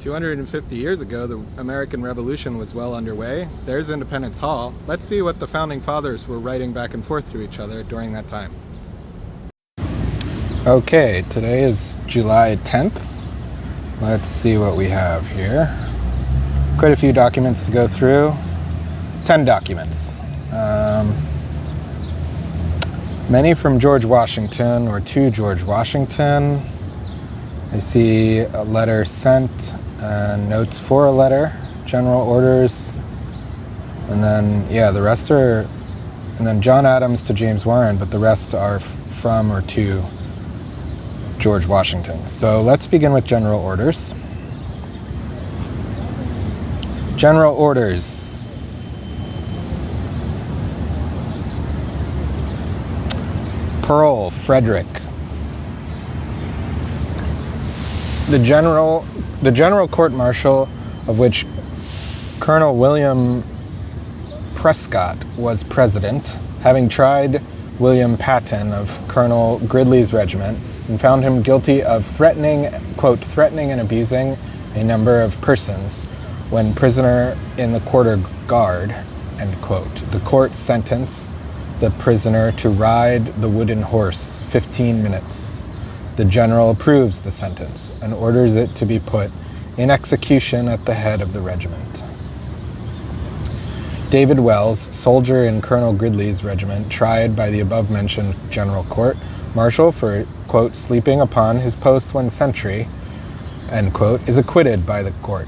250 years ago, the American Revolution was well underway. There's Independence Hall. Let's see what the founding fathers were writing back and forth to each other during that time. Okay, today is July 10th. Let's see what we have here. Quite a few documents to go through. 10 documents. Many from George Washington or to George Washington. I see a letter sent, notes for a letter, general orders, and then, the rest are, and then John Adams to James Warren, but the rest are from or to George Washington. So let's begin with general orders. General orders. Pearl Frederick. The General Court-Martial, of which Colonel William Prescott was president, having tried William Patton of Colonel Gridley's regiment and found him guilty of threatening and abusing a number of persons when prisoner in the quarter guard, end quote. The court sentenced the prisoner to ride the wooden horse 15 minutes. The general approves the sentence and orders it to be put in execution at the head of the regiment. David Wells, soldier in Colonel Gridley's regiment, tried by the above-mentioned general court-martial for, quote, sleeping upon his post when sentry, end quote, is acquitted by the court.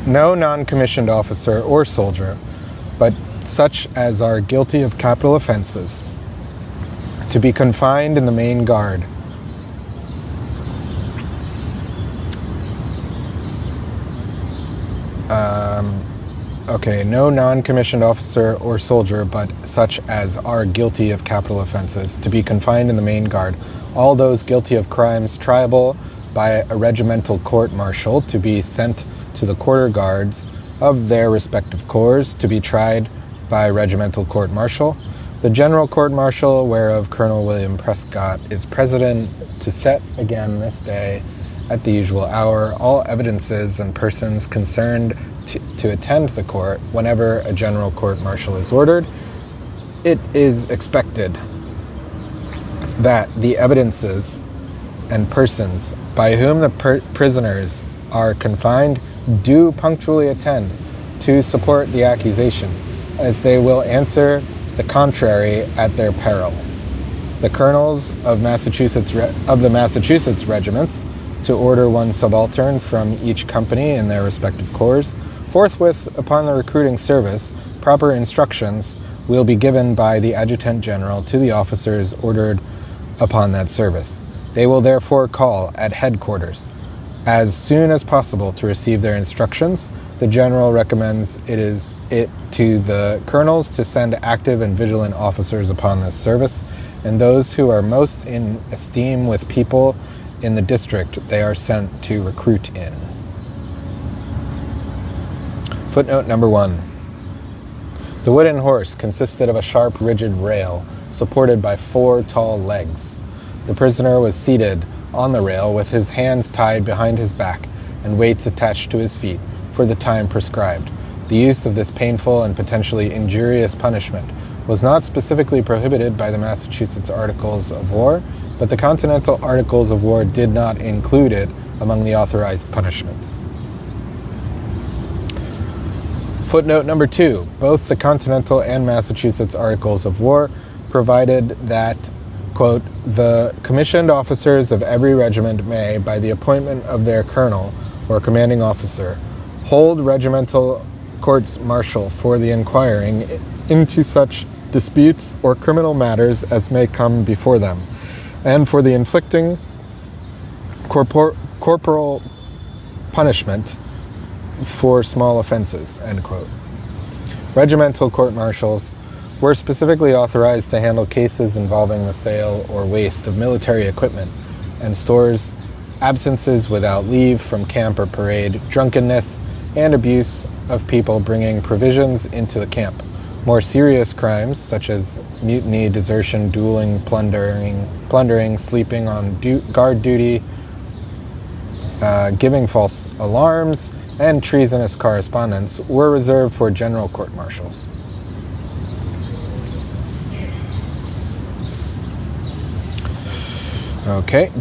No non-commissioned officer or soldier, but such as are guilty of capital offenses, to be confined in the main guard. No non-commissioned officer or soldier, but such as are guilty of capital offenses, to be confined in the main guard. All those guilty of crimes triable by a regimental court-martial to be sent to the quarter guards of their respective corps to be tried by regimental court-martial. The General Court-Martial, whereof Colonel William Prescott is president, to set again this day at the usual hour all evidences and persons concerned to attend the court whenever a General Court-Martial is ordered. It is expected that the evidences and persons by whom the prisoners are confined do punctually attend to support the accusation, as they will answer the contrary at their peril. The colonels of the Massachusetts regiments, to order one subaltern from each company in their respective corps, forthwith upon the recruiting service, proper instructions will be given by the adjutant general to the officers ordered upon that service. They will therefore call at headquarters as soon as possible to receive their instructions. The general recommends it to the colonels to send active and vigilant officers upon this service, and those who are most in esteem with people in the district they are sent to recruit in. Footnote number 1. The wooden horse consisted of a sharp, rigid rail supported by 4 tall legs. The prisoner was seated on the rail with his hands tied behind his back and weights attached to his feet for the time prescribed. The use of this painful and potentially injurious punishment was not specifically prohibited by the Massachusetts Articles of War, but the Continental Articles of War did not include it among the authorized punishments. Footnote number 2. Both the Continental and Massachusetts Articles of War provided that, quote, the commissioned officers of every regiment may, by the appointment of their colonel or commanding officer, hold regimental courts-martial for the inquiring into such disputes or criminal matters as may come before them, and for the inflicting corporal punishment for small offenses, end quote. Regimental court-martials were specifically authorized to handle cases involving the sale or waste of military equipment and stores, absences without leave from camp or parade, drunkenness, and abuse of people bringing provisions into the camp. More serious crimes, such as mutiny, desertion, dueling, plundering, sleeping on guard duty, giving false alarms, and treasonous correspondence were reserved for general court-martials. Okay,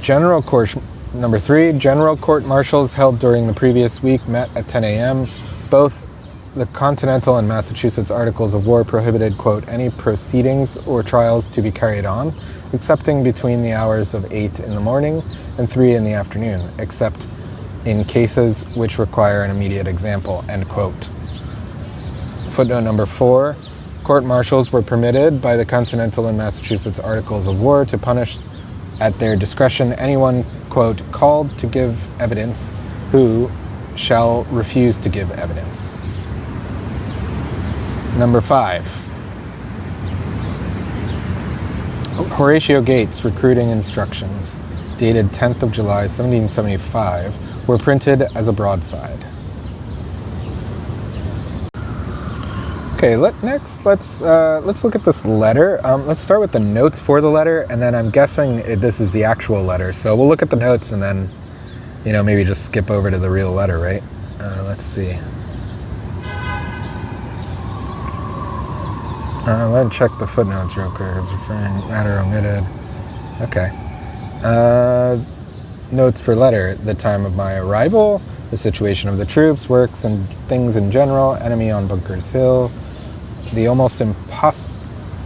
number 3, general court-martials held during the previous week met at 10 a.m. Both the Continental and Massachusetts Articles of War prohibited, quote, any proceedings or trials to be carried on, excepting between the hours of 8 in the morning and 3 in the afternoon, except in cases which require an immediate example, end quote. Footnote number 4, court-martials were permitted by the Continental and Massachusetts Articles of War to punish at their discretion anyone, quote, called to give evidence who shall refuse to give evidence. Number 5, Horatio Gates' recruiting instructions, dated 10th of July, 1775, were printed as a broadside. Okay, let's look at this letter. Let's start with the notes for the letter, and then I'm guessing this is the actual letter. So we'll look at the notes and then, maybe just skip over to the real letter, right? Let's see. Let me check the footnotes real quick. It's referring matter omitted. Okay. Notes for letter: the time of my arrival, the situation of the troops, works and things in general, enemy on Bunker's Hill, the almost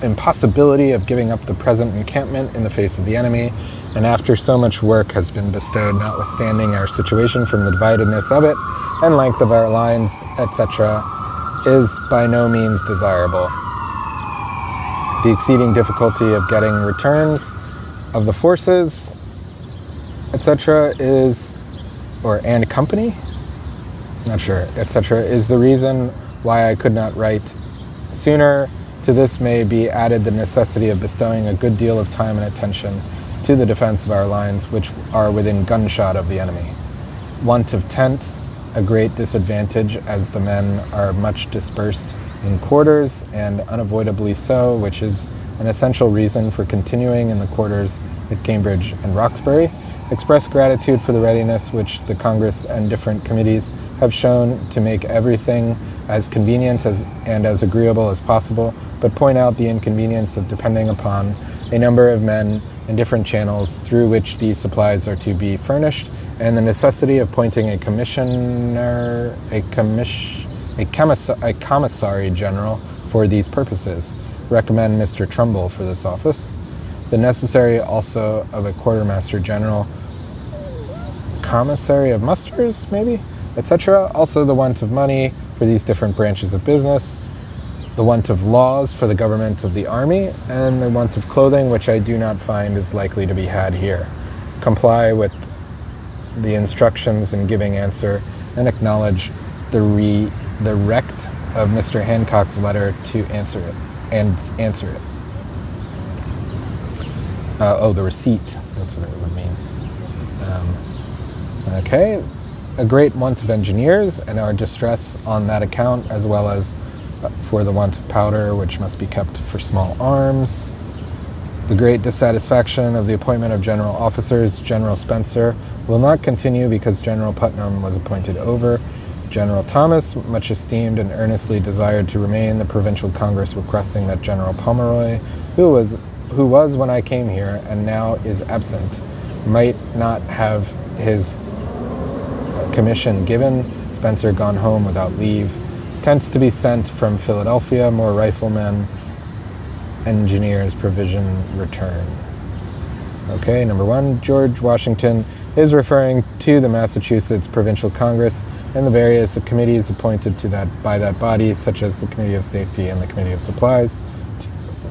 impossibility of giving up the present encampment in the face of the enemy, and after so much work has been bestowed, notwithstanding our situation from the dividedness of it and length of our lines, etc., is by no means desirable. The exceeding difficulty of getting returns of the forces, etc., and company, not sure, etc., is the reason why I could not write sooner. To this may be added the necessity of bestowing a good deal of time and attention to the defense of our lines, which are within gunshot of the enemy. Want of tents, a great disadvantage, as the men are much dispersed in quarters, and unavoidably so, which is an essential reason for continuing in the quarters at Cambridge and Roxbury. Express gratitude for the readiness which the Congress and different committees have shown to make everything as convenient and as agreeable as possible, but point out the inconvenience of depending upon a number of men in different channels through which these supplies are to be furnished, and the necessity of appointing a commissary general for these purposes. Recommend Mr. Trumbull for this office. The necessary also of a quartermaster general, commissary of musters, maybe, etc. Also the want of money for these different branches of business, the want of laws for the government of the army, and the want of clothing, which I do not find is likely to be had here. Comply with the instructions in giving answer, and acknowledge the rect of Mr. Hancock's letter to answer it, and answer it. The receipt, that's what it would mean. Okay, a great want of engineers, and our distress on that account, as well as for the want of powder, which must be kept for small arms. The great dissatisfaction of the appointment of general officers. General Spencer will not continue because General Putnam was appointed over. General Thomas, much esteemed and earnestly desired to remain. The Provincial Congress requesting that General Pomeroy, who was when I came here and now is absent, might not have his commission given. Spencer gone home without leave. Tents to be sent from Philadelphia. More riflemen. Engineers provision return. Okay, number 1, George Washington is referring to the Massachusetts Provincial Congress and the various committees appointed by that body, such as the Committee of Safety and the Committee of Supplies.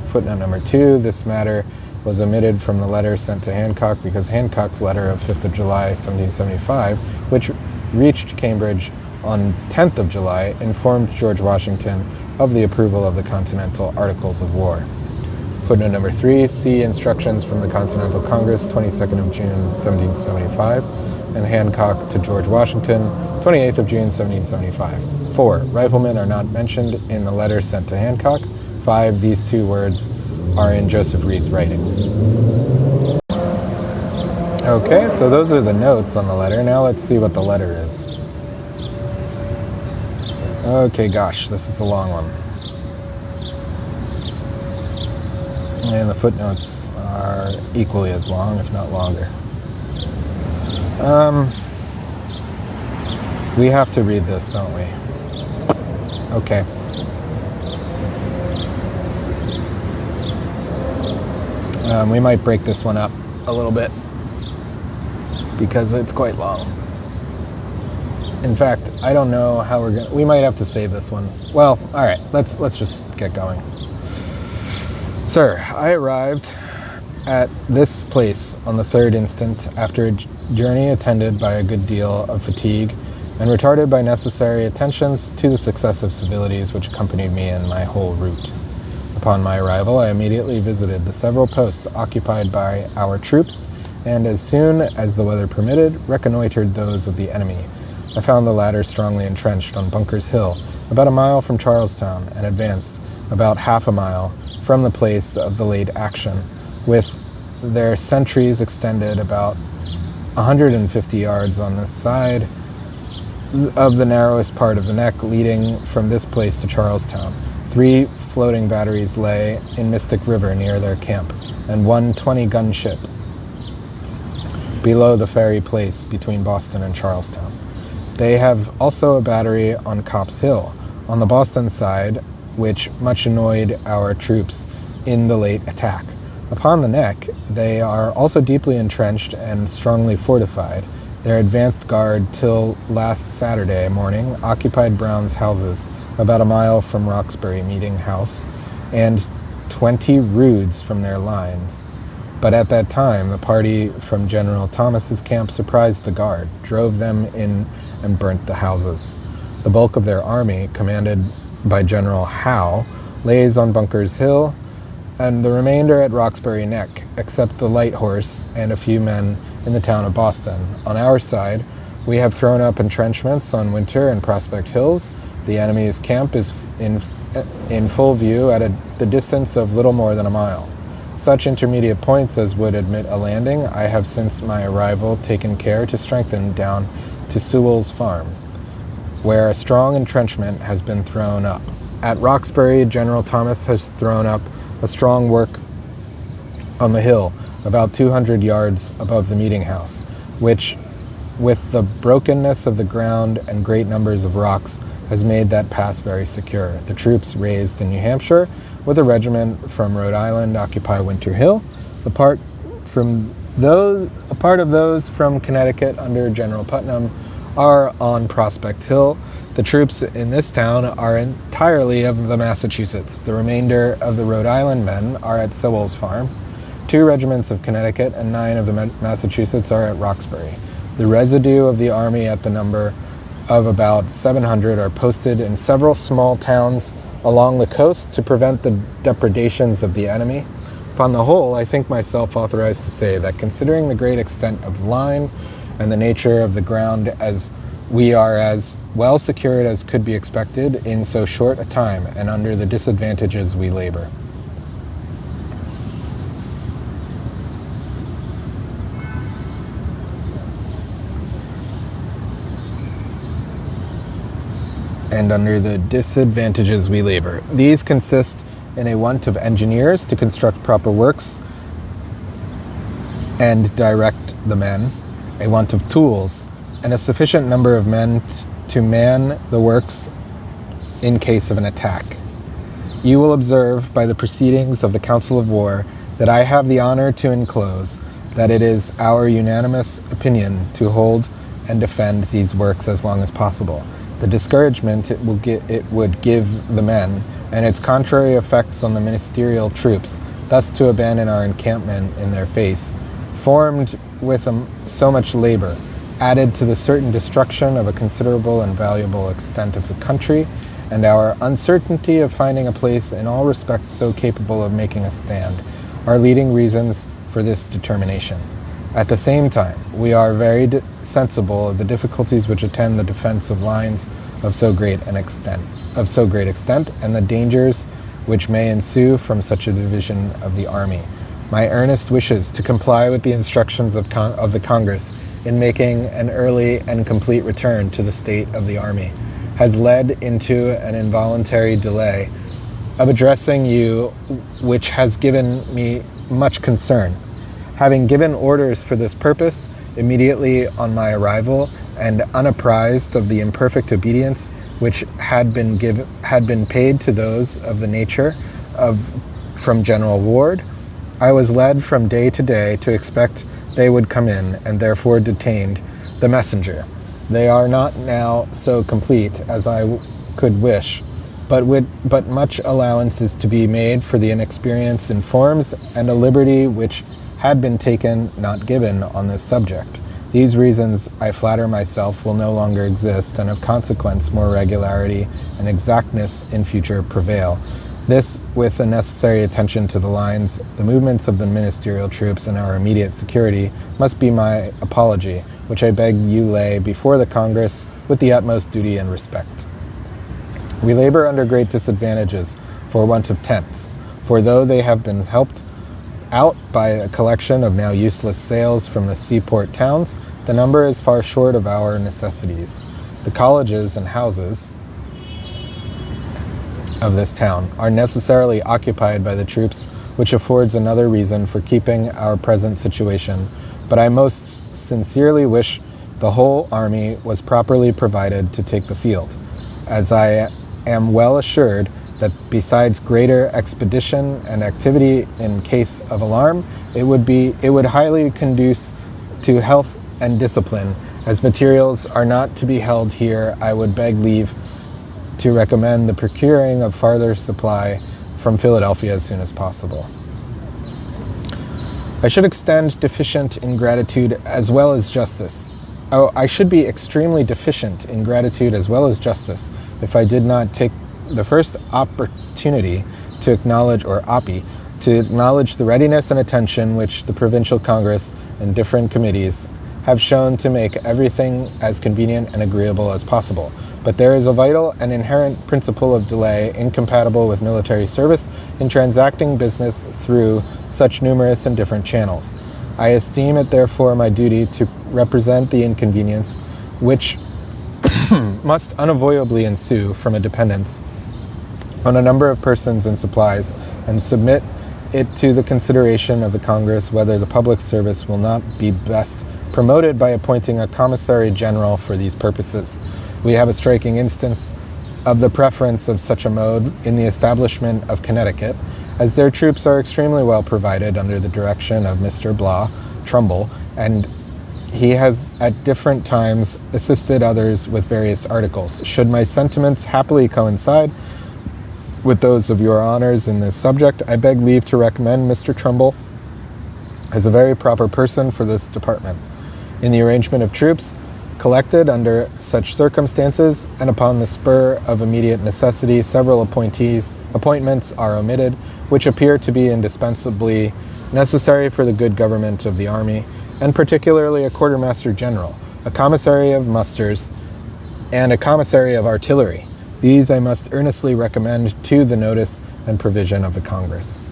Footnote number 2, this matter was omitted from the letter sent to Hancock because Hancock's letter of 5th of July, 1775, which reached Cambridge on 10th of July, informed George Washington of the approval of the Continental Articles of War. Footnote number 3, see instructions from the Continental Congress, 22nd of June, 1775, and Hancock to George Washington, 28th of June, 1775. 4, riflemen are not mentioned in the letter sent to Hancock. 5, these 2 words are in Joseph Reed's writing. Okay, so those are the notes on the letter. Now let's see what the letter is. Okay, gosh, this is a long one. And the footnotes are equally as long, if not longer. We have to read this, don't we? Okay. We might break this one up a little bit because it's quite long. In fact, I don't know how we might have to save this one. Well, all right, let's just get going. Sir, I arrived at this place on the 3rd instant after a journey attended by a good deal of fatigue and retarded by necessary attentions to the successive civilities which accompanied me in my whole route. Upon my arrival, I immediately visited the several posts occupied by our troops, and as soon as the weather permitted, reconnoitered those of the enemy. I found the latter strongly entrenched on Bunker's Hill, about a mile from Charlestown, and advanced about half a mile from the place of the late action, with their sentries extended about 150 yards on this side of the narrowest part of the neck leading from this place to Charlestown. 3 floating batteries lay in Mystic River near their camp, and 1 20-gun ship below the ferry place between Boston and Charlestown. They have also a battery on Copp's Hill, on the Boston side, which much annoyed our troops in the late attack. Upon the neck, they are also deeply entrenched and strongly fortified. Their advanced guard till last Saturday morning occupied Brown's houses about a mile from Roxbury Meeting House and 20 roods from their lines. But at that time, the party from General Thomas's camp surprised the guard, drove them in, and burnt the houses. The bulk of their army, commanded by General Howe, lays on Bunker's Hill, and the remainder at Roxbury Neck, except the light horse and a few men in the town of Boston. On our side, we have thrown up entrenchments on Winter and Prospect Hills. The enemy's camp is in full view at the distance of little more than a mile. Such intermediate points as would admit a landing, I have since my arrival taken care to strengthen down to Sewell's Farm, where a strong entrenchment has been thrown up. At Roxbury, General Thomas has thrown up a strong work on the hill, about 200 yards above the meeting house, which, with the brokenness of the ground and great numbers of rocks, has made that pass very secure. The troops raised in New Hampshire, with a regiment from Rhode Island, occupy Winter Hill. A part of those from Connecticut under General Putnam are on Prospect Hill. The troops in this town are entirely of the Massachusetts. The remainder of the Rhode Island men are at Sewell's Farm. 2 regiments of Connecticut and 9 of the Massachusetts are at Roxbury. The residue of the army, at the number of about 700, are posted in several small towns along the coast to prevent the depredations of the enemy. Upon the whole, I think myself authorized to say that, considering the great extent of the line and the nature of the ground, as we are as well secured as could be expected in so short a time, and under the disadvantages we labor. These consist in a want of engineers to construct proper works and direct the men, a want of tools, and a sufficient number of men to man the works in case of an attack. You will observe by the proceedings of the Council of War that I have the honor to enclose that it is our unanimous opinion to hold and defend these works as long as possible. The discouragement it would give the men, and its contrary effects on the ministerial troops, thus to abandon our encampment in their face, formed with so much labor, added to the certain destruction of a considerable and valuable extent of the country, and our uncertainty of finding a place in all respects so capable of making a stand, are leading reasons for this determination. At the same time, we are very sensible of the difficulties which attend the defense of lines of so great extent, and the dangers which may ensue from such a division of the army. My earnest wishes to comply with the instructions of the Congress in making an early and complete return to the state of the Army has led into an involuntary delay of addressing you, which has given me much concern. Having given orders for this purpose immediately on my arrival, and unapprised of the imperfect obedience which had been paid to those of the nature of from General Ward, I was led from day to day to expect they would come in, and therefore detained the messenger. They are not now so complete as I could wish, but much allowance is to be made for the inexperience in forms and a liberty which had been taken, not given, on this subject. These reasons, I flatter myself, will no longer exist, and of consequence more regularity and exactness in future prevail. This, with the necessary attention to the lines, the movements of the ministerial troops, and our immediate security, must be my apology, which I beg you lay before the Congress with the utmost duty and respect. We labor under great disadvantages for want of tents, for though they have been helped out by a collection of now useless sails from the seaport towns, the number is far short of our necessities. The colleges and houses of this town are necessarily occupied by the troops, which affords another reason for keeping our present situation. But I most sincerely wish the whole army was properly provided to take the field, as I am well assured that besides greater expedition and activity in case of alarm, it would highly conduce to health and discipline. As materials are not to be held here, I would beg leave to recommend the procuring of farther supply from Philadelphia as soon as possible. I should extend deficient in gratitude as well as justice. I should be extremely deficient in gratitude as well as justice if I did not take the first opportunity to acknowledge the readiness and attention which the Provincial Congress and different committees have shown to make everything as convenient and agreeable as possible. But there is a vital and inherent principle of delay incompatible with military service in transacting business through such numerous and different channels. I esteem it therefore my duty to represent the inconvenience which must unavoidably ensue from a dependence on a number of persons and supplies, and submit it to the consideration of the Congress whether the public service will not be best promoted by appointing a commissary general for these purposes. We have a striking instance of the preference of such a mode in the establishment of Connecticut, as their troops are extremely well provided under the direction of Mr. Trumbull, and he has at different times assisted others with various articles. Should my sentiments happily coincide with those of your honors in this subject, I beg leave to recommend Mr. Trumbull as a very proper person for this department. In the arrangement of troops collected under such circumstances, and upon the spur of immediate necessity, several appointments are omitted, which appear to be indispensably necessary for the good government of the army, and particularly a quartermaster general, a commissary of musters, and a commissary of artillery. These I must earnestly recommend to the notice and provision of the Congress.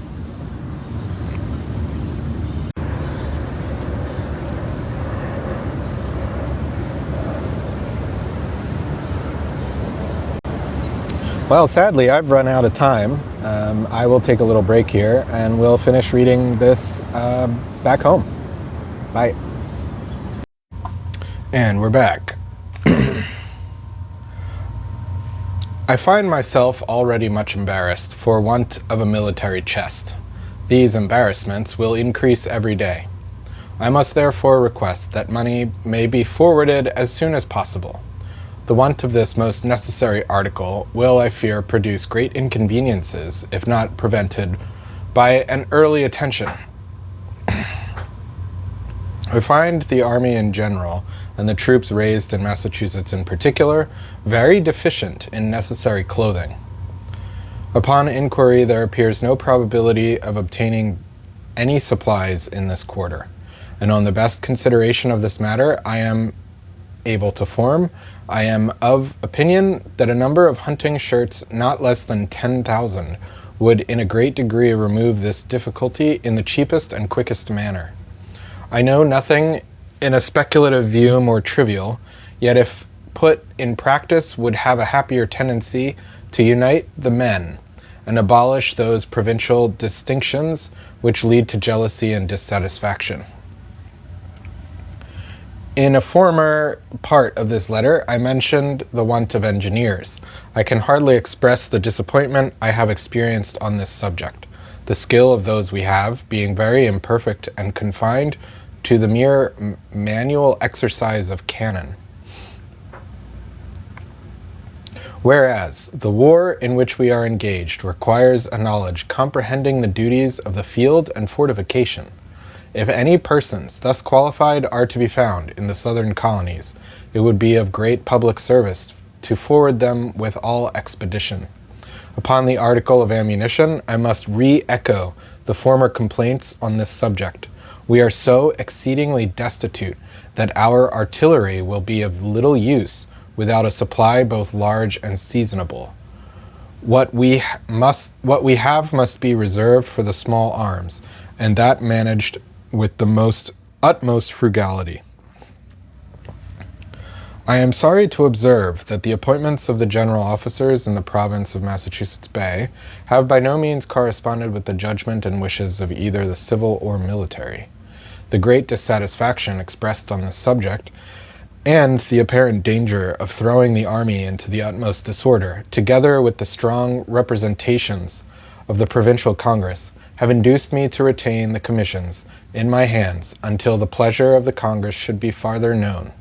Well, sadly, I've run out of time. I will take a little break here, and we'll finish reading this back home. Bye. And we're back. I find myself already much embarrassed for want of a military chest. These embarrassments will increase every day. I must therefore request that money may be forwarded as soon as possible. The want of this most necessary article will, I fear, produce great inconveniences if not prevented by an early attention. I find the Army in general, and the troops raised in Massachusetts in particular, very deficient in necessary clothing. Upon inquiry, there appears no probability of obtaining any supplies in this quarter, and on the best consideration of this matter, I am able to form, I am of opinion that a number of hunting shirts not less than 10,000 would in a great degree remove this difficulty in the cheapest and quickest manner. I know nothing in a speculative view more trivial, yet if put in practice would have a happier tendency to unite the men and abolish those provincial distinctions which lead to jealousy and dissatisfaction. In a former part of this letter, I mentioned the want of engineers. I can hardly express the disappointment I have experienced on this subject, the skill of those we have being very imperfect and confined to the mere manual exercise of cannon. Whereas the war in which we are engaged requires a knowledge comprehending the duties of the field and fortification. If any persons thus qualified are to be found in the southern colonies, it would be of great public service to forward them with all expedition. Upon the article of ammunition, I must re-echo the former complaints on this subject. We are so exceedingly destitute that our artillery will be of little use without a supply both large and seasonable. What we have must be reserved for the small arms, and that managed with the utmost frugality. I am sorry to observe that the appointments of the general officers in the province of Massachusetts Bay have by no means corresponded with the judgment and wishes of either the civil or military. The great dissatisfaction expressed on this subject, and the apparent danger of throwing the army into the utmost disorder, together with the strong representations of the Provincial Congress, have induced me to retain the commissions in my hands until the pleasure of the Congress should be farther known,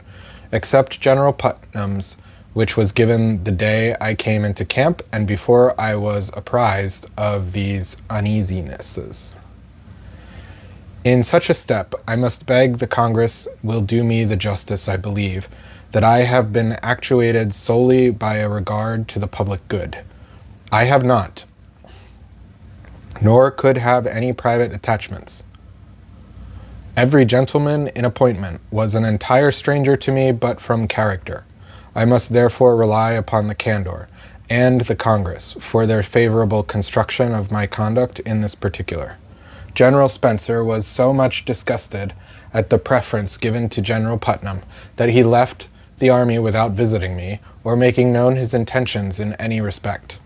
except General Putnam's, which was given the day I came into camp and before I was apprised of these uneasinesses. In such a step, I must beg the Congress will do me the justice, I believe, that I have been actuated solely by a regard to the public good. I have not, nor could have any private attachments. Every gentleman in appointment was an entire stranger to me but from character. I must therefore rely upon the candor and the Congress for their favorable construction of my conduct in this particular. General Spencer was so much disgusted at the preference given to General Putnam that he left the army without visiting me or making known his intentions in any respect.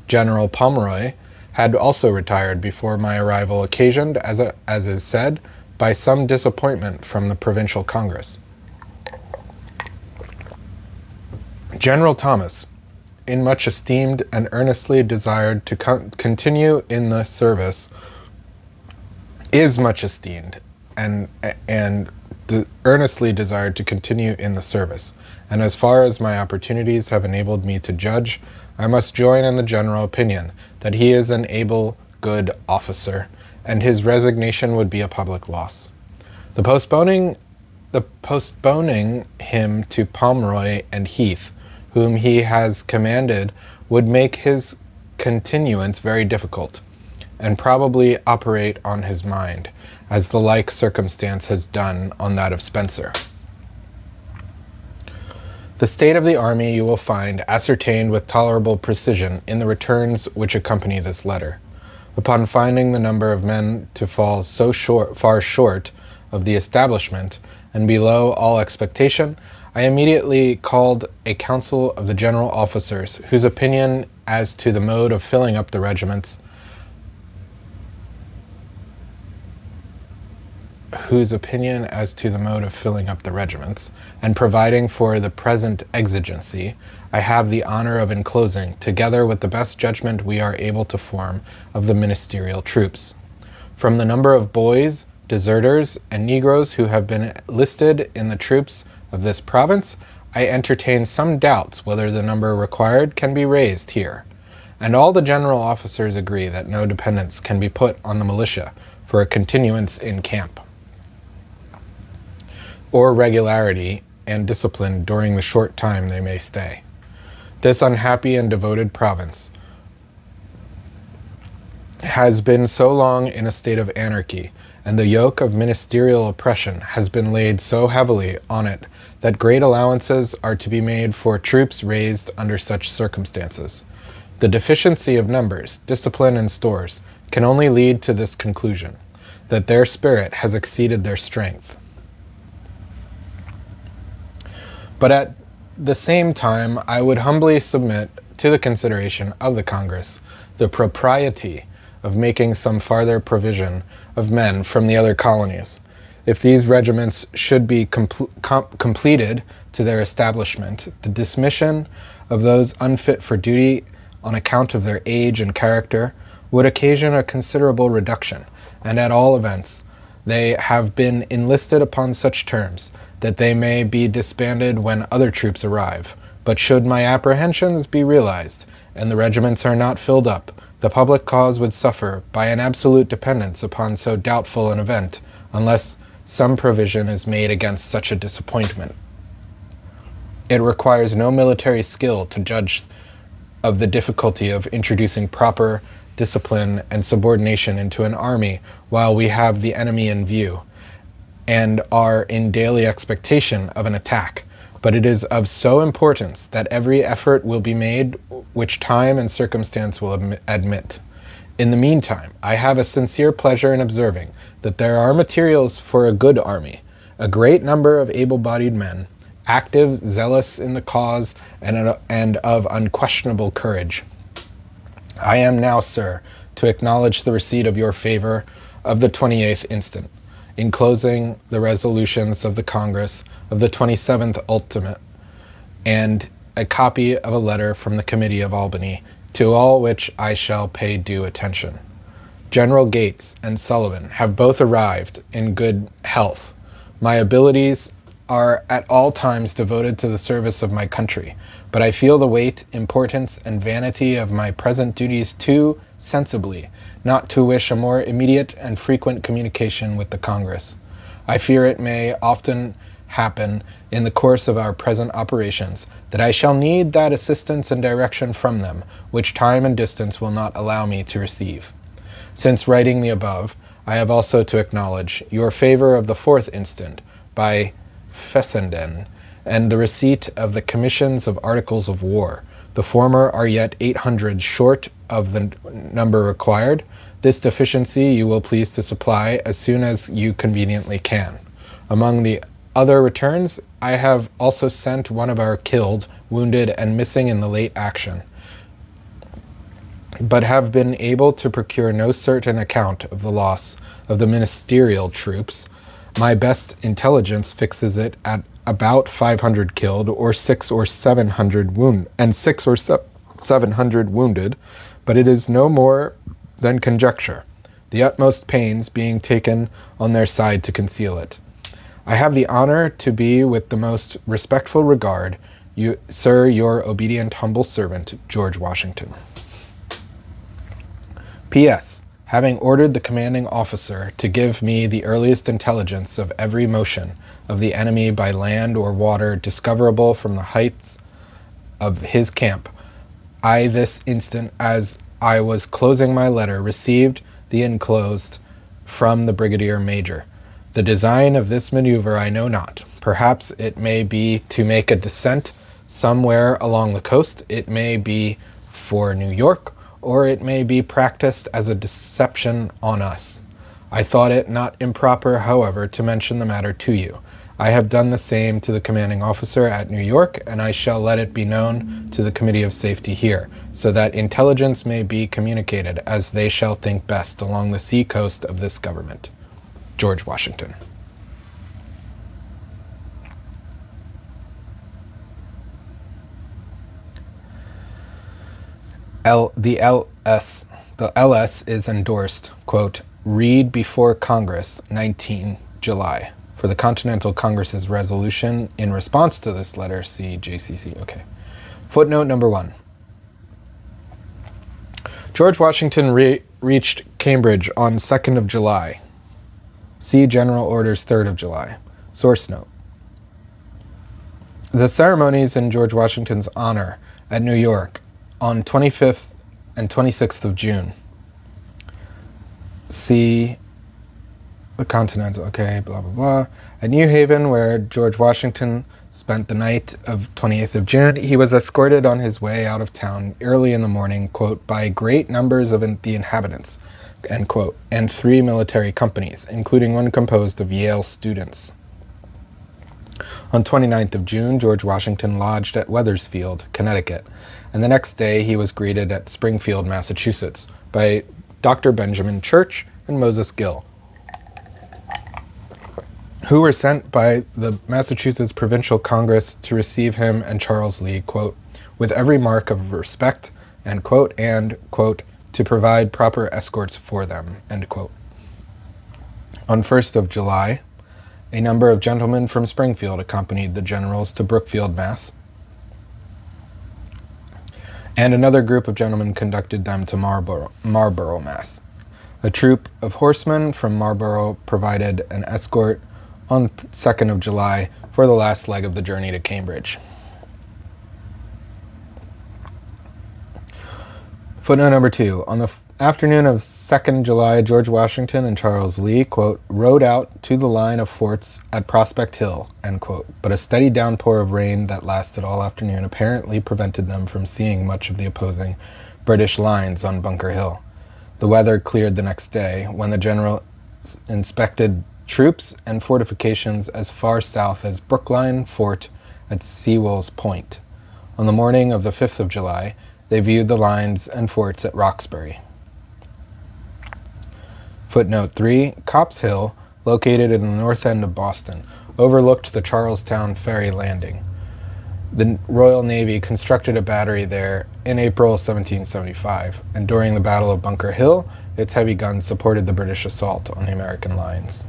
General Pomeroy had also retired before my arrival, occasioned, as is said, by some disappointment from the Provincial Congress. General Thomas, in much esteemed and earnestly desired to continue in the service, is much esteemed and earnestly desired to continue in the service, and as far as my opportunities have enabled me to judge, I must join in the general opinion that he is an able, good officer, and his resignation would be a public loss. The postponing him to Pomeroy and Heath, whom he has commanded, would make his continuance very difficult, and probably operate on his mind, as the like circumstance has done on that of Spencer. The state of the army you will find ascertained with tolerable precision in the returns which accompany this letter. Upon finding the number of men to fall so far short of the establishment, and below all expectation, I immediately called a council of the general officers, whose opinion as to the mode of filling up the regiments and providing for the present exigency, I have the honor of enclosing, together with the best judgment we are able to form of the ministerial troops. From the number of boys, deserters, and Negroes who have been listed in the troops of this province, I entertain some doubts whether the number required can be raised here, and all the general officers agree that no dependence can be put on the militia for a continuance in camp, or regularity and discipline during the short time they may stay. This unhappy and devoted province has been so long in a state of anarchy, and the yoke of ministerial oppression has been laid so heavily on it that great allowances are to be made for troops raised under such circumstances. The deficiency of numbers, discipline, and stores can only lead to this conclusion, that their spirit has exceeded their strength. But at the same time, I would humbly submit to the consideration of the Congress the propriety of making some farther provision of men from the other colonies. If these regiments should be completed to their establishment, the dismission of those unfit for duty on account of their age and character would occasion a considerable reduction, and at all events, they have been enlisted upon such terms that they may be disbanded when other troops arrive. But should my apprehensions be realized, and the regiments are not filled up, the public cause would suffer by an absolute dependence upon so doubtful an event, unless some provision is made against such a disappointment. It requires no military skill to judge of the difficulty of introducing proper discipline and subordination into an army while we have the enemy in view, and are in daily expectation of an attack. But it is of so importance that every effort will be made which time and circumstance will admit. In the meantime, I have a sincere pleasure in observing that there are materials for a good army, a great number of able-bodied men, active, zealous in the cause, and of unquestionable courage. I am now, sir, to acknowledge the receipt of your favor of the 28th instant, enclosing the resolutions of the Congress of the 27th ultimate, and a copy of a letter from the Committee of Albany, to all which I shall pay due attention. General Gates and Sullivan have both arrived in good health. My abilities are at all times devoted to the service of my country, but I feel the weight, importance, and vanity of my present duties too sensibly not to wish a more immediate and frequent communication with the Congress. I fear it may often happen in the course of our present operations that I shall need that assistance and direction from them which time and distance will not allow me to receive. Since writing the above, I have also to acknowledge your favor of the 4th instant by Fessenden, and the receipt of the commissions of articles of war. The former are yet 800 short of the number required. This deficiency you will please to supply as soon as you conveniently can. Among the other returns, I have also sent one of our killed, wounded, and missing in the late action, but have been able to procure no certain account of the loss of the ministerial troops. My best intelligence fixes it at about 500 killed, or 600 or 700 wounded, but it is no more than conjecture, the utmost pains being taken on their side to conceal it. I have the honor to be, with the most respectful regard, Sir, your obedient humble servant, George Washington. P.S. Having ordered the commanding officer to give me the earliest intelligence of every motion of the enemy by land or water discoverable from the heights of his camp, I this instant, as I was closing my letter, received the enclosed from the Brigadier Major. The design of this maneuver I know not. Perhaps it may be to make a descent somewhere along the coast. It may be for New York, or it may be practiced as a deception on us. I thought it not improper, however, to mention the matter to you. I have done the same to the commanding officer at New York, and I shall let it be known to the Committee of Safety here, so that intelligence may be communicated as they shall think best along the sea coast of this government. George Washington. The LS is endorsed, quote, read before Congress 19 July. For the Continental Congress's resolution in response to this letter, see JCC. Okay. Footnote number 1. George Washington reached Cambridge on 2nd of July. See General Orders 3rd of July. Source note. The ceremonies in George Washington's honor at New York on 25th and 26th of June. See the Continental, okay, blah, blah, blah. At New Haven, where George Washington spent the night of 28th of June, he was escorted on his way out of town early in the morning, quote, by great numbers of the inhabitants, end quote, and 3 military companies, including one composed of Yale students. On 29th of June, George Washington lodged at Wethersfield, Connecticut, and the next day he was greeted at Springfield, Massachusetts, by Dr. Benjamin Church and Moses Gill, who were sent by the Massachusetts Provincial Congress to receive him and Charles Lee, quote, with every mark of respect, end quote, and, quote, to provide proper escorts for them, end quote. On 1st of July, a number of gentlemen from Springfield accompanied the generals to Brookfield, Mass., and another group of gentlemen conducted them to Marlborough, Mass. A troop of horsemen from Marlborough provided an escort on 2nd of July for the last leg of the journey to Cambridge. Footnote number 2. On the afternoon of 2nd July, George Washington and Charles Lee, quote, rode out to the line of forts at Prospect Hill, end quote, but a steady downpour of rain that lasted all afternoon apparently prevented them from seeing much of the opposing British lines on Bunker Hill. The weather cleared the next day, when the general inspected troops and fortifications as far south as Brookline Fort at Sewell's Point. On the morning of the 5th of July, they viewed the lines and forts at Roxbury. Footnote 3. Copp's Hill, located in the north end of Boston, overlooked the Charlestown ferry landing. The Royal Navy constructed a battery there in April 1775, and during the Battle of Bunker Hill, its heavy guns supported the British assault on the American lines.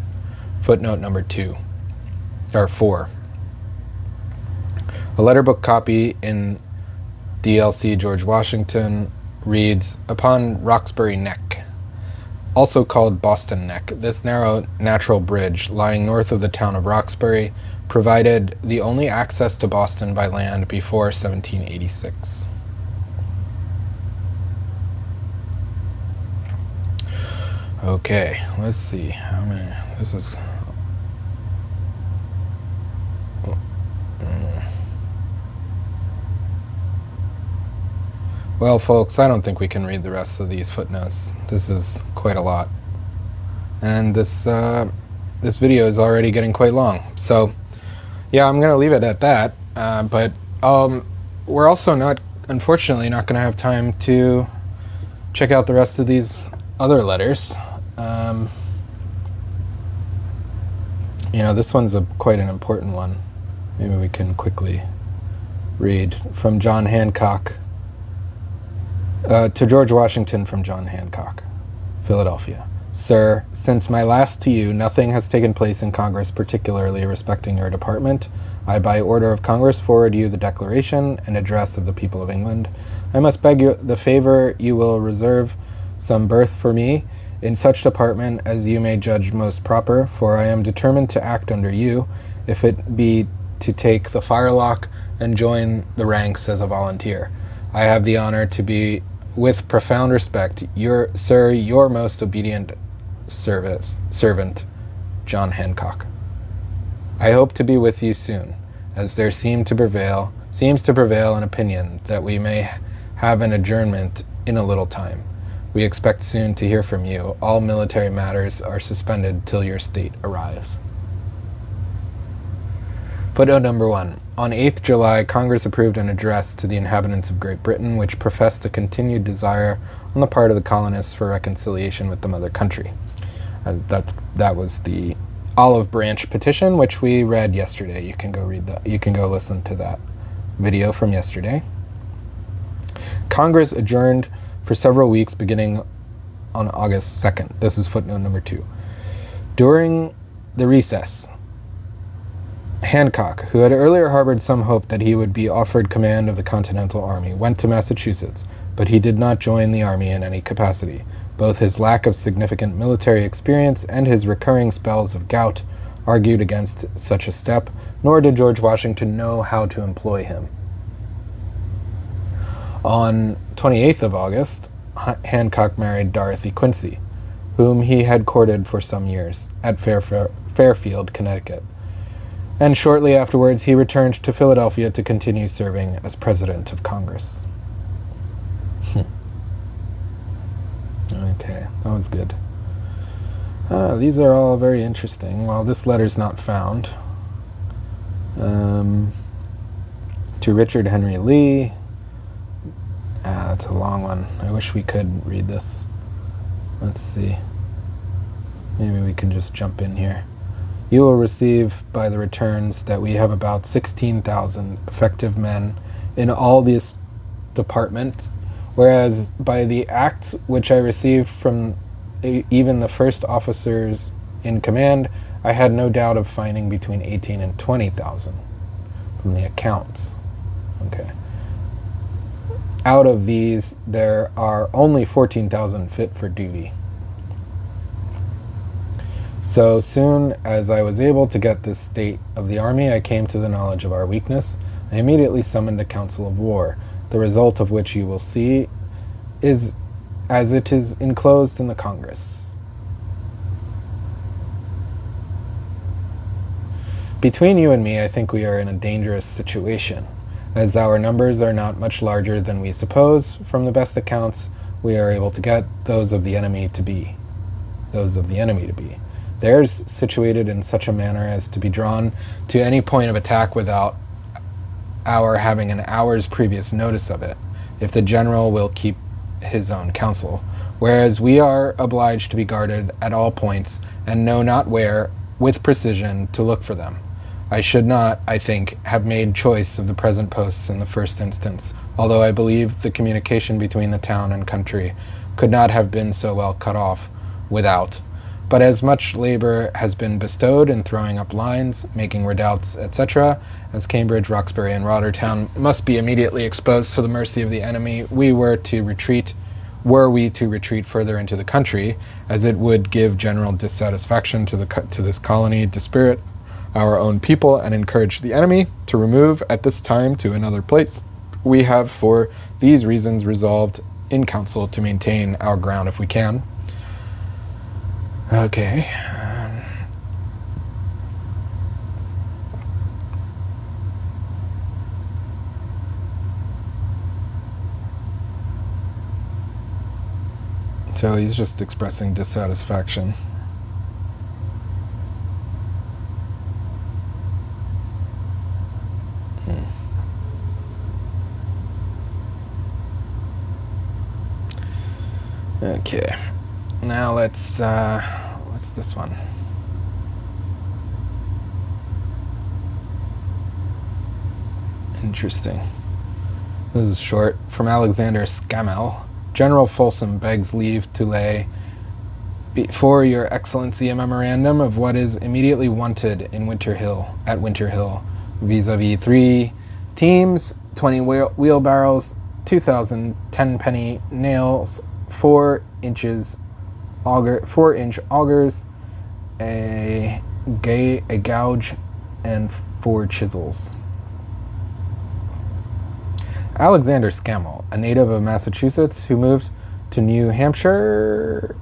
Footnote number 4. A letterbook copy in DLC George Washington reads, upon Roxbury Neck, also called Boston Neck, this narrow natural bridge lying north of the town of Roxbury provided the only access to Boston by land before 1786. Okay, let's see how many. This is. Well, folks, I don't think we can read the rest of these footnotes. This is quite a lot. And this video is already getting quite long. So, yeah, I'm going to leave it at that. But we're also unfortunately not going to have time to check out the rest of these other letters. This one's quite an important one. Maybe we can quickly read from John Hancock. To George Washington from John Hancock, Philadelphia. Sir, since my last to you, nothing has taken place in Congress particularly respecting your department. I, by order of Congress, forward you the Declaration and Address of the people of England. I must beg you the favor you will reserve some berth for me in such department as you may judge most proper, for I am determined to act under you, if it be to take the firelock and join the ranks as a volunteer. I have the honor to be, with profound respect, your most obedient servant, John Hancock. I hope to be with you soon, as there seems to prevail an opinion that we may have an adjournment in a little time. We expect soon to hear from you. All military matters are suspended till your state arrives. Footnote number 1. On 8th July, Congress approved an address to the inhabitants of Great Britain, which professed a continued desire on the part of the colonists for reconciliation with the mother country. That was the Olive Branch petition, which we read yesterday. You can go read that. You can go listen to that video from yesterday. Congress adjourned for several weeks beginning on August 2nd. This is footnote number 2. During the recess, Hancock, who had earlier harbored some hope that he would be offered command of the Continental Army, went to Massachusetts, but he did not join the army in any capacity. Both his lack of significant military experience and his recurring spells of gout argued against such a step, nor did George Washington know how to employ him. On 28th of August, Hancock married Dorothy Quincy. whom he had courted for some years at Fairfield, Connecticut. And shortly afterwards, he returned to Philadelphia to continue serving as president of Congress. Okay, that was good. These are all very interesting. Well, this letter's not found. To Richard Henry Lee. That's a long one. I wish we could read this. Let's see. Maybe we can just jump in here. You will receive by the returns that we have about 16,000 effective men in all these departments, whereas by the act which I received from even the first officers in command, I had no doubt of finding between 18 and 20,000 from the accounts. Okay. Out of these, there are only 14,000 fit for duty. So soon as I was able to get this state of the army, I came to the knowledge of our weakness. I immediately summoned a council of war, the result of which you will see is as it is enclosed in the Congress. Between you and me, I think we are in a dangerous situation, as our numbers are not much larger than we suppose. From the best accounts we are able to get, those of the enemy to be. Theirs situated in such a manner as to be drawn to any point of attack without our having an hour's previous notice of it, if the general will keep his own counsel, whereas we are obliged to be guarded at all points and know not where, with precision, to look for them. I should not, I think, have made choice of the present posts in the first instance, although I believe the communication between the town and country could not have been so well cut off without. But as much labor has been bestowed in throwing up lines, making redoubts, etc., as Cambridge, Roxbury, and Rothertown must be immediately exposed to the mercy of the enemy, were we to retreat further into the country, as it would give general dissatisfaction to this colony, dispirit our own people, and encourage the enemy to remove at this time to another place. We have for these reasons resolved in council to maintain our ground if we can. Okay. So he's just expressing dissatisfaction. Okay. Now let's, what's this one? Interesting. This is short. From Alexander Scammell. General Folsom begs leave to lay before your excellency a memorandum of what is immediately wanted in Winter Hill, vis-a-vis 3 teams, 20 wheelbarrows, 2,000 10-penny nails, 4-inch augers, a gouge, and 4 chisels. Alexander Scammell, a native of Massachusetts who moved to New Hampshire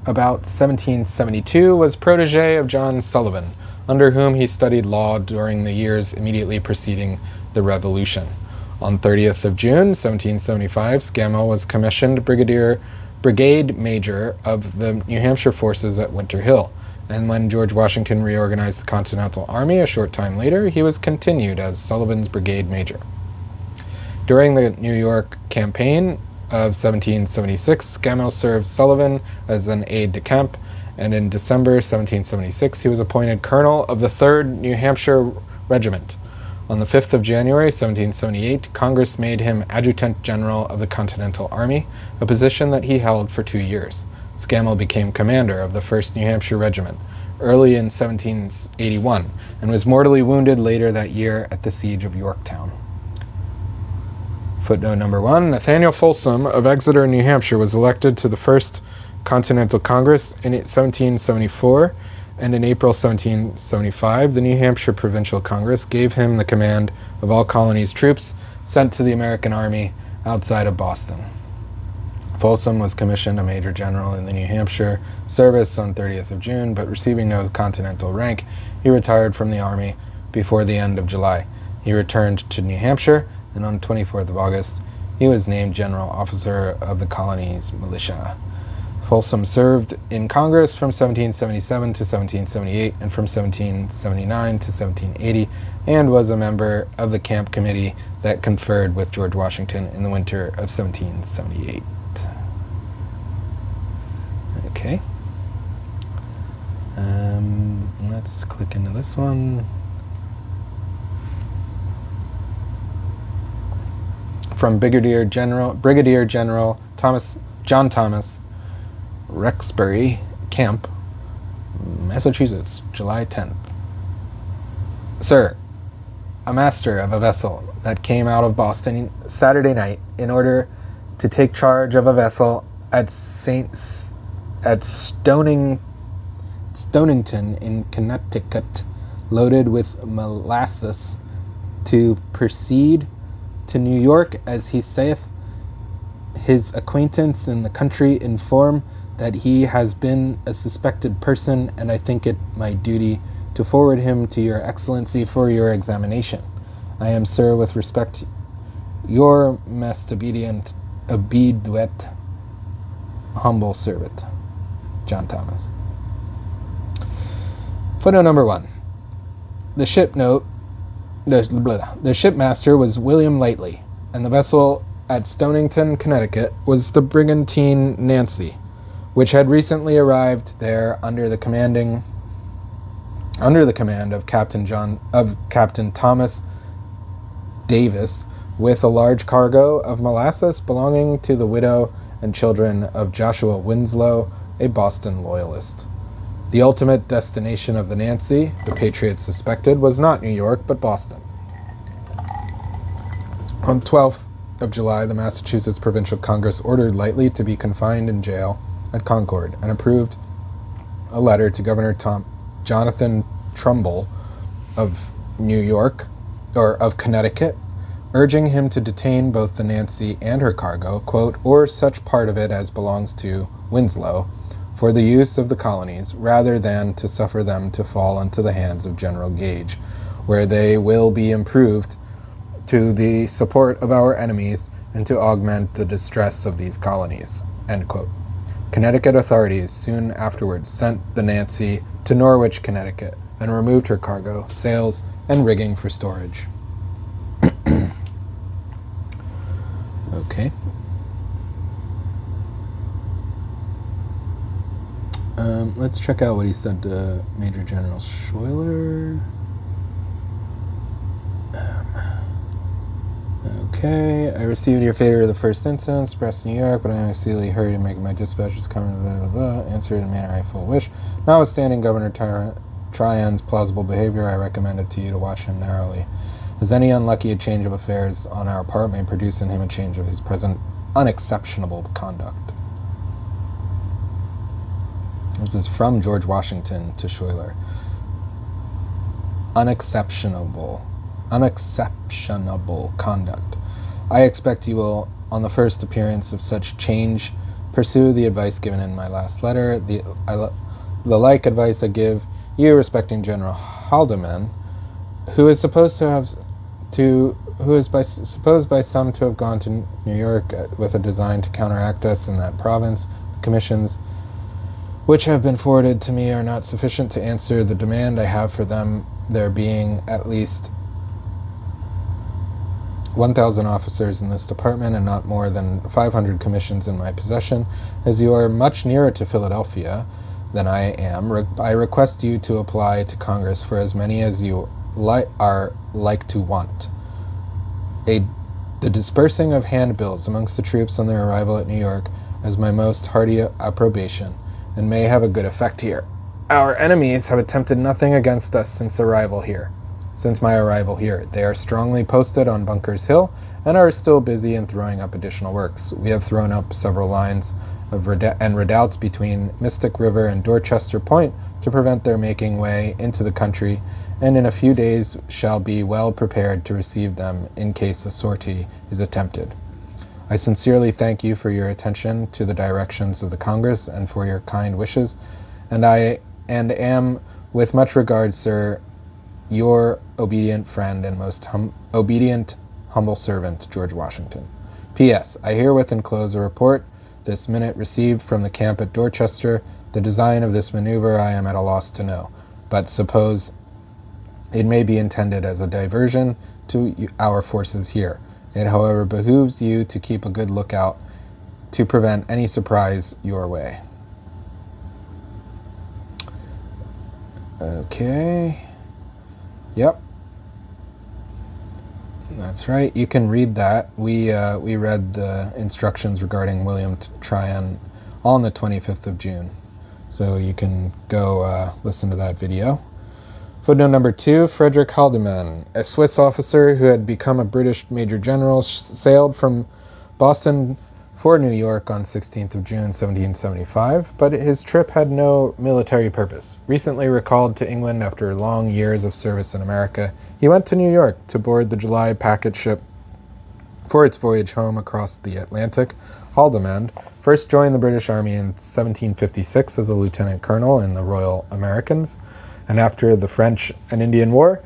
about 1772, was protege of John Sullivan, under whom he studied law during the years immediately preceding the Revolution. On 30th of June, 1775, Scammell was commissioned brigade major of the New Hampshire forces at Winter Hill, and when George Washington reorganized the Continental Army a short time later, he was continued as Sullivan's brigade major. During the New York campaign of 1776, Scammell served Sullivan as an aide-de-camp, and in December 1776, he was appointed colonel of the 3rd New Hampshire Regiment. On the 5th of January, 1778, Congress made him Adjutant General of the Continental Army, a position that he held for 2 years. Scammell became commander of the 1st New Hampshire Regiment early in 1781, and was mortally wounded later that year at the siege of Yorktown. Footnote number 1, Nathaniel Folsom of Exeter, New Hampshire, was elected to the First Continental Congress in 1774, and in April 1775, the New Hampshire Provincial Congress gave him the command of all colonies' troops sent to the American Army outside of Boston. Folsom was commissioned a major general in the New Hampshire service on 30th of June, but receiving no continental rank, he retired from the army before the end of July. He returned to New Hampshire, and on 24th of August, he was named general officer of the colony's militia. Folsom served in Congress from 1777 to 1778 and from 1779 to 1780, and was a member of the camp committee that conferred with George Washington in the winter of 1778. Okay. Let's click into this one. From Brigadier General John Thomas Rexbury, Camp, Massachusetts, July 10th. Sir, a master of a vessel that came out of Boston Saturday night in order to take charge of a vessel at Stonington in Connecticut, loaded with molasses, to proceed to New York, as he saith, his acquaintance in the country inform that he has been a suspected person, and I think it my duty to forward him to your excellency for your examination. I am, sir, with respect, your most obedient, humble servant, John Thomas. Footnote number 1. The shipmaster was William Lightly, and the vessel at Stonington, Connecticut, was the brigantine Nancy, which had recently arrived there under the command of Captain Thomas Davis, with a large cargo of molasses belonging to the widow and children of Joshua Winslow, a Boston loyalist. The ultimate destination of the Nancy, the Patriots suspected, was not New York, but Boston. On 12th of July, the Massachusetts Provincial Congress ordered Lightly to be confined in jail at Concord, and approved a letter to Governor Jonathan Trumbull of Connecticut, urging him to detain both the Nancy and her cargo, quote, or such part of it as belongs to Winslow, for the use of the colonies, rather than to suffer them to fall into the hands of General Gage, where they will be improved to the support of our enemies and to augment the distress of these colonies, end quote. Connecticut authorities soon afterwards sent the Nancy to Norwich, Connecticut, and removed her cargo, sails, and rigging for storage. Okay. Let's check out what he said to Major General Schuyler. Okay, I received your favor of the first instance, pressed New York, but I am exceedingly hurried in making my dispatches come, blah, blah, blah, answer in a manner I full wish. Notwithstanding Governor Tryon's plausible behavior, I recommend it to you to watch him narrowly, as any unlucky change of affairs on our part may produce in him a change of his present unexceptionable conduct. This is from George Washington to Schuyler. Unexceptionable conduct. I expect you will, on the first appearance of such change, pursue the advice given in my last letter. The like advice I give you respecting General Haldimand, who is supposed by some to have gone to New York with a design to counteract us in that province. The commissions which have been forwarded to me are not sufficient to answer the demand I have for them, there being at least 1,000 officers in this department and not more than 500 commissions in my possession. As you are much nearer to Philadelphia than I am, I request you to apply to Congress for as many as you are like to want. The dispersing of handbills amongst the troops on their arrival at New York as my most hearty approbation, and may have a good effect here. Our enemies have attempted nothing against us since my arrival here. They are strongly posted on Bunker's Hill and are still busy in throwing up additional works. We have thrown up several lines of redoubts between Mystic River and Dorchester Point to prevent their making way into the country, and in a few days shall be well prepared to receive them in case a sortie is attempted. I sincerely thank you for your attention to the directions of the Congress and for your kind wishes, and am, with much regard, sir, your obedient friend and most obedient, humble servant, George Washington. P.S. I herewith enclose a report this minute received from the camp at Dorchester. The design of this maneuver I am at a loss to know, but suppose it may be intended as a diversion to our forces here. It, however, behooves you to keep a good lookout to prevent any surprise your way. Okay. Yep. That's right. You can read that. We read the instructions regarding William Tryon on the 25th of June. So you can go listen to that video. Footnote number 2, Frederick Haldeman, a Swiss officer who had become a British Major General, sailed from Boston for New York on 16th of June 1775, but his trip had no military purpose. Recently recalled to England after long years of service in America, he went to New York to board the July packet ship for its voyage home across the Atlantic. Haldimand first joined the British Army in 1756 as a lieutenant colonel in the Royal Americans, and after the French and Indian War,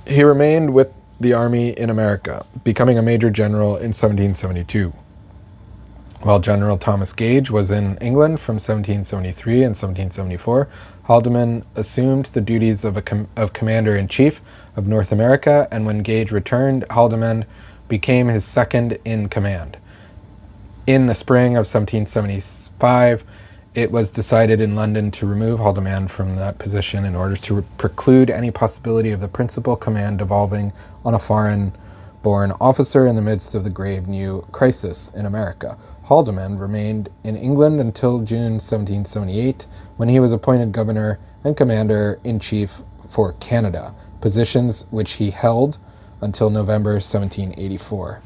he remained with the Army in America, becoming a Major General in 1772. While General Thomas Gage was in England from 1773 and 1774, Haldeman assumed the duties of Commander-in-Chief of North America, and when Gage returned, Haldeman became his second in command. In the spring of 1775, it was decided in London to remove Haldeman from that position in order to preclude any possibility of the principal command devolving on a foreign-born officer in the midst of the grave new crisis in America. Haldeman remained in England until June 1778, when he was appointed governor and commander-in-chief for Canada, positions which he held until November 1784.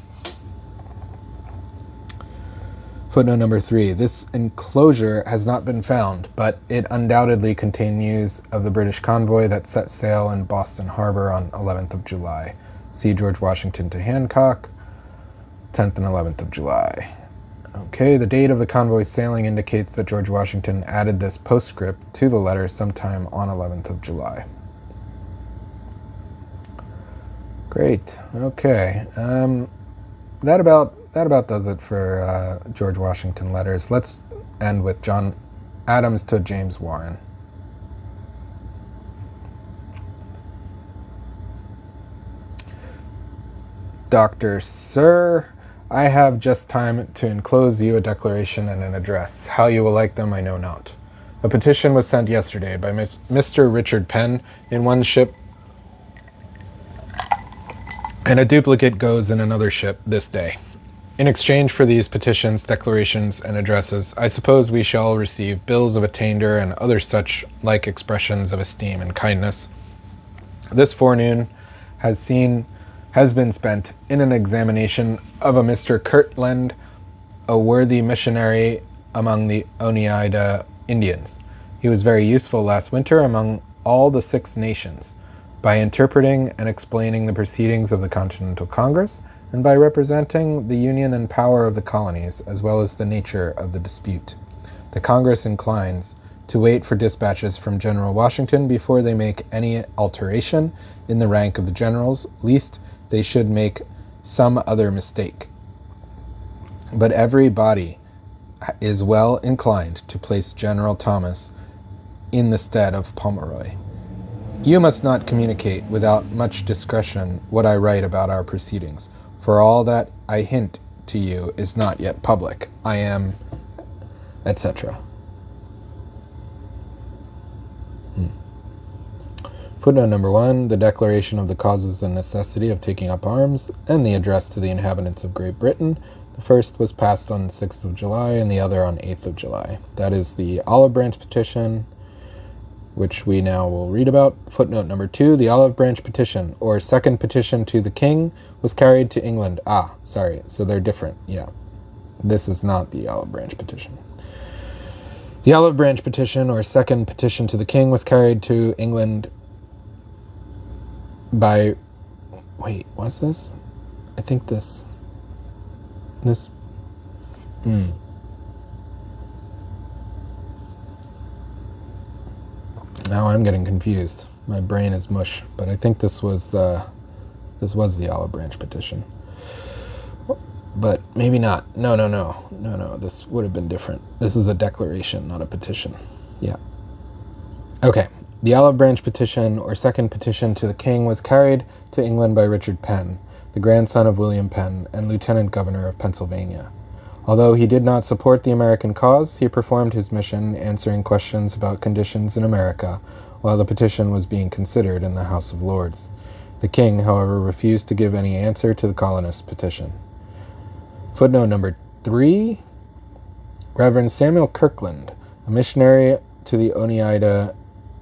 Footnote number 3. This enclosure has not been found, but it undoubtedly contained news of the British convoy that set sail in Boston Harbor on 11th of July. See George Washington to Hancock, 10th and 11th of July. Okay, the date of the convoy's sailing indicates that George Washington added this postscript to the letter sometime on 11th of July. Great. Okay. That about does it for George Washington letters. Let's end with John Adams to James Warren. Dr. Sir, I have just time to enclose you a declaration and an address. How you will like them, I know not. A petition was sent yesterday by Mr. Richard Penn in one ship, and a duplicate goes in another ship this day. In exchange for these petitions, declarations, and addresses, I suppose we shall receive bills of attainder and other such like expressions of esteem and kindness. This forenoon has been spent in an examination of a Mr. Kirtland, a worthy missionary among the Oneida Indians. He was very useful last winter among all the 6 nations, by interpreting and explaining the proceedings of the Continental Congress, and by representing the union and power of the colonies, as well as the nature of the dispute. The Congress inclines to wait for dispatches from General Washington before they make any alteration in the rank of the generals, lest they should make some other mistake. But every body is well inclined to place General Thomas in the stead of Pomeroy. You must not communicate without much discretion what I write about our proceedings, for all that I hint to you is not yet public. I am, etc. Footnote number 1, the declaration of the causes and necessity of taking up arms, and the address to the inhabitants of Great Britain. The first was passed on 6th of July, and the other on 8th of July. That is the Olive Branch Petition, which we now will read about. Footnote number 2, the Olive Branch Petition, or second petition to the king, was carried to England. So they're different, yeah. This is not the Olive Branch Petition. The Olive Branch Petition, or second petition to the king, was carried to England by... Wait, was this? I think this... This... Now I'm getting confused. My brain is mush, but I think this was the Olive Branch petition. But maybe not. No. This would have been different. This is a declaration, not a petition. Yeah. Okay. The Olive Branch petition, or second petition to the king, was carried to England by Richard Penn, the grandson of William Penn and Lieutenant Governor of Pennsylvania. Although he did not support the American cause, he performed his mission answering questions about conditions in America while the petition was being considered in the House of Lords. The king, however, refused to give any answer to the colonists' petition. Footnote number 3. Reverend Samuel Kirkland, a missionary to the Oneida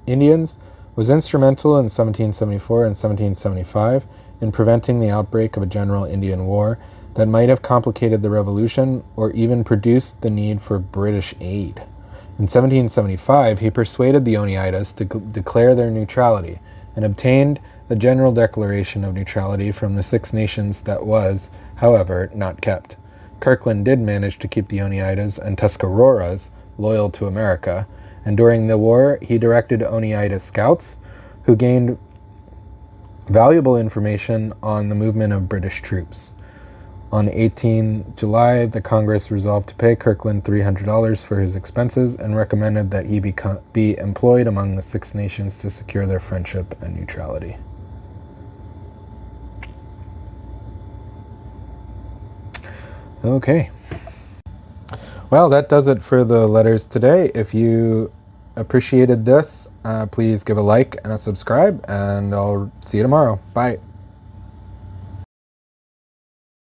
Indians, was instrumental in 1774 and 1775 in preventing the outbreak of a general Indian war that might have complicated the revolution or even produced the need for British aid. In 1775, he persuaded the Oneidas to declare their neutrality and obtained a general declaration of neutrality from the Six Nations that was, however, not kept. Kirkland did manage to keep the Oneidas and Tuscaroras loyal to America, and during the war, he directed Oneida scouts who gained valuable information on the movement of British troops. On 18 July, the Congress resolved to pay Kirkland $300 for his expenses and recommended that he be employed among the Six Nations to secure their friendship and neutrality. Okay. Well, that does it for the letters today. If you appreciated this, please give a like and a subscribe, and I'll see you tomorrow. Bye.